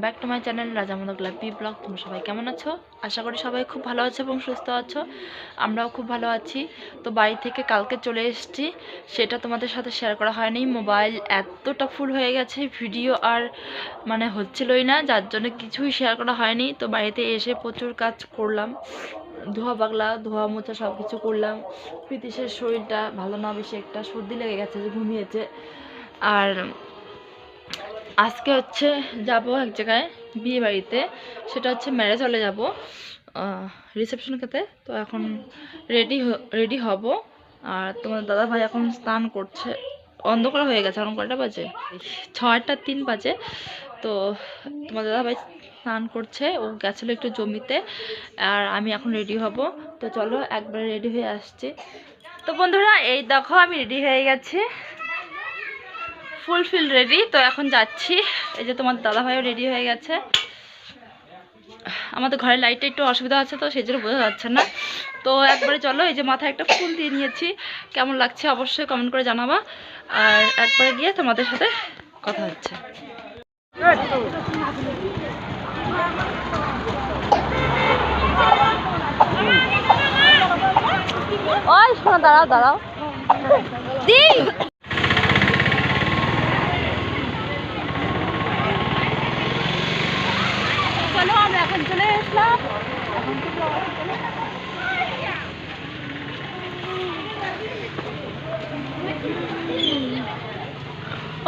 Back to my channel Rajamodak lovely blog. তোমরা সবাই কেমন আছো? আশা করি সবাই খুব ভালো আছো এবং সুস্থ আছো। আমরাও খুব ভালো আছি। তো বাড়ি থেকে কালকে চলে এসেছি, সেটা তোমাদের সাথে শেয়ার করা হয়নি। মোবাইল এতটা ফুল হয়ে গেছে, ভিডিও আর মানে হচ্ছিলই না, যার জন্য কিছুই শেয়ার করা হয়নি। তো বাড়িতে এসে প্রচুর কাজ করলাম, ধোয়া পাগলা, ধোয়া মোছা সব কিছু করলাম। প্রীতিশের শরীরটা ভালো না, বেশি একটা সর্দি লেগে গেছে, যে ঘুমিয়েছে। আর আজকে হচ্ছে যাব এক জায়গায়, বিয়ে বাড়িতে, সেটা হচ্ছে ম্যারেজ হলে যাব, রিসেপশন খেতে। তো এখন রেডি হব। আর তোমার দাদা ভাই এখন স্নান করছে, অন্ধকার হয়ে গেছে, এখন কয়টা বাজে? 6:03 বাজে। তো তোমার দাদা ভাই স্নান করছে, ও গেছিলো একটু জমিতে, আর আমি এখন রেডি হব। তো চলো একবারে রেডি হয়ে আসছি। তো বন্ধুরা, এই দেখো আমি রেডি হয়ে গেছি, ফুলফিল রেডি। তো এখন যাচ্ছি। এই যে তোমার দাদা ভাইও রেডি হয়ে গেছে। আমাদের ঘরের লাইটটা একটু অসুবিধা আছে, তো সেই জন্য বোঝা যাচ্ছে না। তো একবারে চলো, এই যে মাথায় একটা ফুল দিয়ে নিয়েছি, কেমন লাগছে অবশ্যই কমেন্ট করে জানাবা। আর একবারে গিয়ে তোমাদের সাথে কথা হচ্ছে। ওই শোনো, দাঁড়াও দাঁড়াও দি। চলো আমরা এখন চলে আসলাম।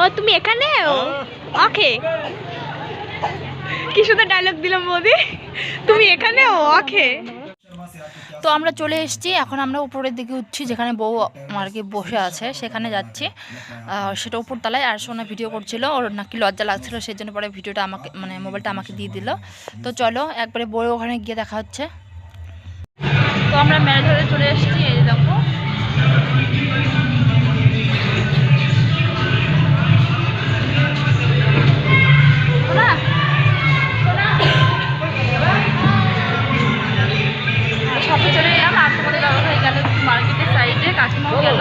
ও তুমি এখানে? ওকে, কি সুন্দর ডায়লগ দিলাম বৌদি, তুমি এখানে? ওকে। তো আমরা চলে এসেছি, এখন আমরা উপরের দিকে উঠছি, যেখানে বউ আর কি বসে আছে সেখানে যাচ্ছি। সেটা উপরতলায়। আর সোনা ভিডিও করছিল, ওর নাকি লজ্জা লাগছিল, সেই জন্য পরে ভিডিওটা আমাকে মানে মোবাইলটা আমাকে দিয়ে দিল। তো চলো একবারে বউ ওখানে গিয়ে দেখা হচ্ছে। তো আমরা ম্যারেজ হলে চলে এসেছি, এই দেখো। সবাই চলে এলাম। আর তোমাদের দাদা ভাই গেল মার্কেটের সাইডে, কাকিমাও গেল।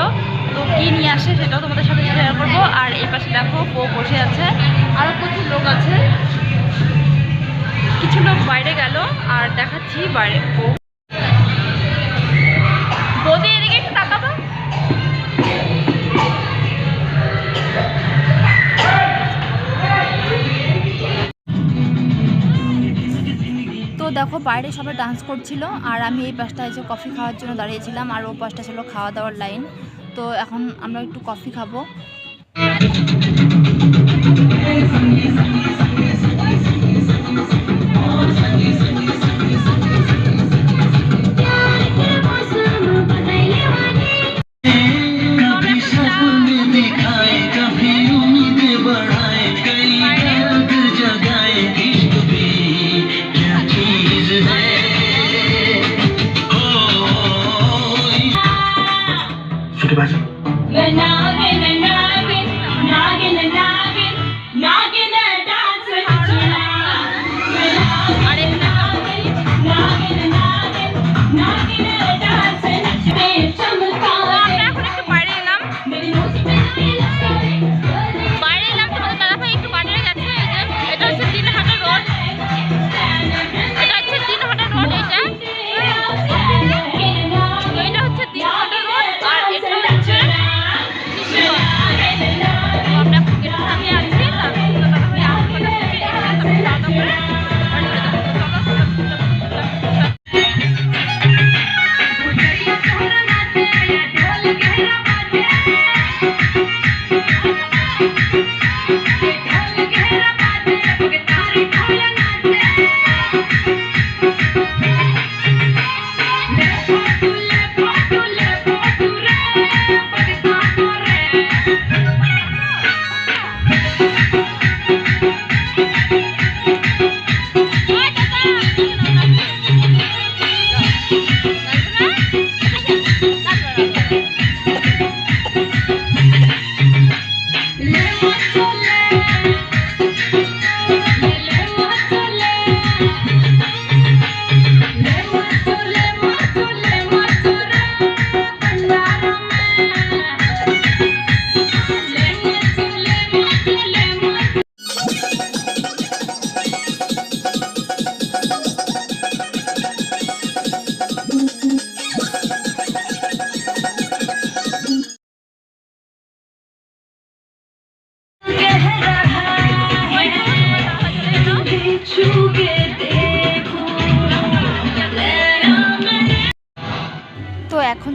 তো কী নিয়ে আসে সেটাও তোমাদের সাথে শেয়ার করবো। আর এই পাশে দেখো বউ বসে আছে, আরও প্রচুর লোক আছে, কিছু লোক বাইরে গেল। আর দেখাচ্ছি বাইরে বউ। বৌদি এদিকে একটু তাকাবো। তো দেখো বাইরে সবাই ডান্স করছিল, আর আমি এই পাশটা এসে কফি খাওয়ার জন্য দাঁড়িয়েছিলাম, আর ও পাশটা ছিল খাওয়া দাওয়ার লাইন। তো এখন আমরা একটু কফি খাবো।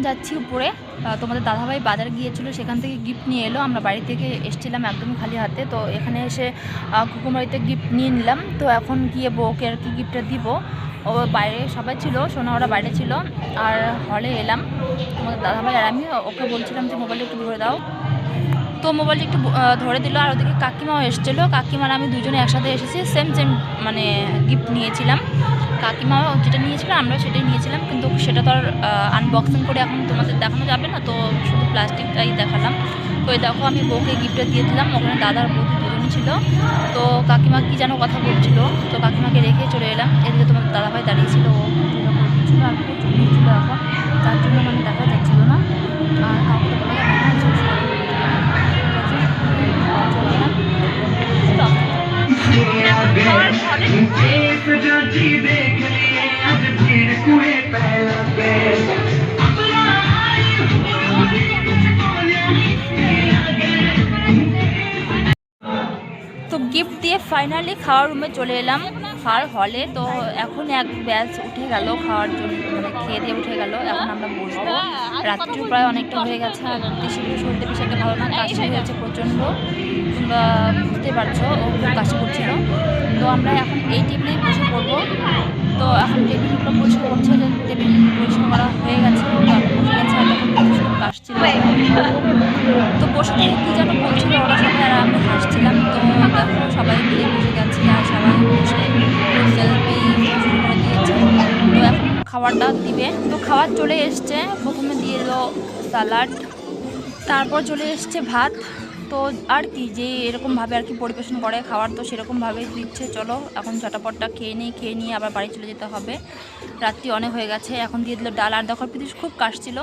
যাচ্ছি উপরে। তোমাদের দাদাভাই বাজারে গিয়েছিল, সেখান থেকে গিফট নিয়ে এলো। আমরা বাড়ি থেকে এসেছিলাম একদমই খালি হাতে, তো এখানে এসে কুকুমারিতে গিফট নিয়ে নিলাম। তো এখন গিয়ে বউকে আর কি গিফটটা দিব। ও বাইরে সবাই ছিল, সোনা ওরা বাইরে ছিল, আর হলে এলাম। তোমাদের দাদাভাই আর আমি ওকে বলছিলাম যে মোবাইলটা একটু ধরে দাও, তো মোবাইলটা একটু ধরে দিল। আর ওদিকে কাকিমাও এসেছিলো, কাকিমার আমি দুজনে একসাথে এসেছি, সেম মানে গিফট নিয়েছিলাম। কাকিমাও যেটা নিয়েছিল আমরাও সেটাই নিয়েছিলাম, কিন্তু সেটা তো আর আনবক্সিং করে এখন তোমাদের দেখানো যাবে না, তো শুধু প্লাস্টিকটাই দেখালাম। তো এই দেখো আমি বউকে গিফটটা দিয়ে দিলাম, ওখানে দাদার বৌদি দুজনই ছিল। তো কাকিমা কী যেন কথা বলছিল, তো কাকিমাকে রেখে চলে এলাম। এদিকে তোমার দাদাভাই দাঁড়িয়েছিল, ও ভিডিও করে দিচ্ছিলো, আর প্রচুর ভিড় ছিল এখন, যার জন্য মানে দেখা যাচ্ছিল না। আর কাউকে তো বলা যাবে না, তো গিফট দিয়ে ফাইনালি খাওয়ার রুমে চলে এলাম, খাওয়ার হলে। তো এখন এক ব্যাচ উঠে গেল খাওয়ার জন্য, মানে খেয়ে দিয়ে উঠে গেল। এখন আমরা বসবো, রাত্রিও প্রায় অনেকটা হয়ে গেছে। আর শরীরটা বেশি একটা ভালো না, কাশি হয়েছে প্রচণ্ড, তোমরা বুঝতে পারছো, ও খুব কাশি করছিল। তো আমরা এখন এই টেবিলেই বসে পড়বো। তো এখন টেবিলগুলো পরিষ্কার করছে, যে টেবিল পরিষ্কার করা হয়ে গেছে, বসে গেছে। আর তখন ভীষণ কাশছিল, তো বসে থেকে কী যেন বলছিল ওরা সবাই, আর আমি হাসছিলাম। তো দেখো সবাই মিলে বসে গেছি, আর সবাই বসে সেলফি শুরু করে দিয়েছে। তো এখন খাবারটা দিবে, তো খাবার চলে এসছে। প্রথমে দিয়ে এলো স্যালাড, তারপর চলে এসছে ভাত। তো আর কি, যে এরকমভাবে আর কি পরিবেশন করে খাবার, তো সেরকমভাবেই দিচ্ছে। চলো এখন চটাপটটা খেয়ে নিয়ে আবার বাড়ি চলে যেতে হবে, রাত্রি অনেক হয়ে গেছে। এখন দিয়ে দিল ডাল। আর দেখো প্রীতি খুব কাশছিল,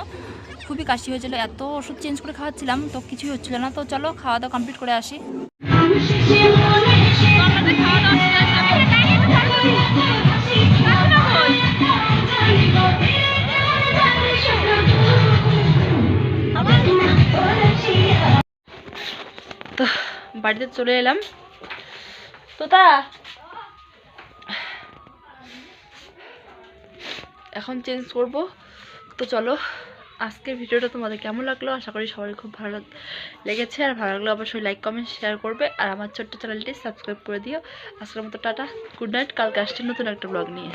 খুবই কাশি হয়েছিল, এত ওষুধ চেঞ্জ করে খাওয়াচ্ছিলাম তো কিছুই হচ্ছিল না। তো চলো খাওয়া দাওয়া কমপ্লিট করে আসি। তো বাড়িতে চলে এলাম। তোতা এখন চেঞ্জ করব। তো চলো, আজকের ভিডিওটা তোমাদের কেমন লাগলো, আশা করি সবাই খুব ভালো লেগেছে। আর ভালো লাগলে অবশ্যই লাইক কমেন্ট শেয়ার করবে, আর আমার ছোট্ট চ্যানেলটি সাবস্ক্রাইব করে দিও। আজকের মতো টাটা, গুড নাইট। কালকে আসছে নতুন একটা ব্লগ নিয়ে।